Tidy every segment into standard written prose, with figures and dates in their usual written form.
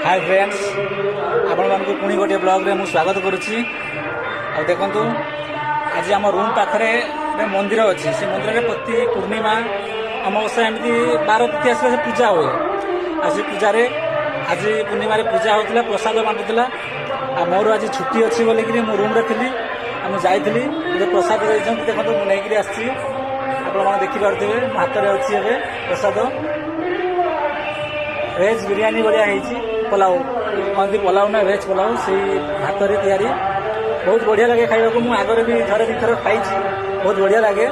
Hi friends, आपण मानक पुणी गोटे ब्लॉग रे मु स्वागत करुच्ची। आ देखंतु आज आम रूम पाखरे मंदिर अच्छी। से मंदिर में प्रति पूर्णिमा अमावस्या एमती 12 तिथि आस पूजा हुए। आ से पूजा रे आज पूर्णिमा पूजा होता प्रसाद बांटुला। आ मोर आज छुट्टी अच्छी बोलिकी मो रूम रे थी। मुझे जाइली गोटे प्रसाद देखो मुझे आसी आप देखिपे हाथ में अच्छी प्रसाद वेज बिरियानी बढ़िया पोलाव कहते पोलाव ना वेज पोलाव से हाथ में तैयारी बहुत बढ़िया लगे खाइबा को। मुझे आगे भी थरे दी थर खाई बहुत बढ़िया लगे।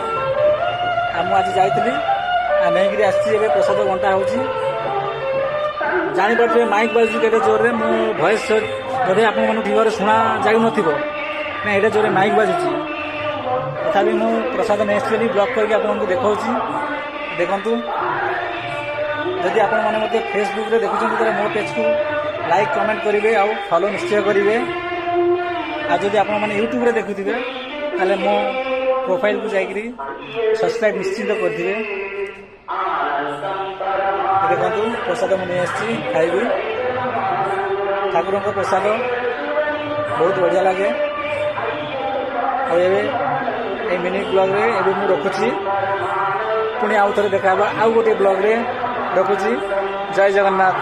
आज जाइली नहीं आसी प्रसाद बंटा हो जापारे माइक बाजू के जोर में मो भॉइस जब आप ठीक शुणा जाऊ ना ये जोरे माइक बाजुची तथापि मु प्रसाद नहीं आसली ब्लॉग करके आपको देखा देखु। जदि आप फेसबुक रे देखुं तो मो पेज को लाइक कमेंट करेंगे आ फॉलो निश्चय करेंगे। जदि आप यूट्यूब रे देखुवे ताले मो प्रोफाइल को जाकरी सब्सक्राइब निश्चित करेंगे। देखु प्रसाद मुझे आसी खाइबी ठाकुर प्रसाद बहुत बढ़िया लगे। ए मिनी ब्लॉग रे एबे मु रखुची पुणी आउ थे देखा आउ गोटे ब्लॉग रे रखुची। जय जगन्नाथ।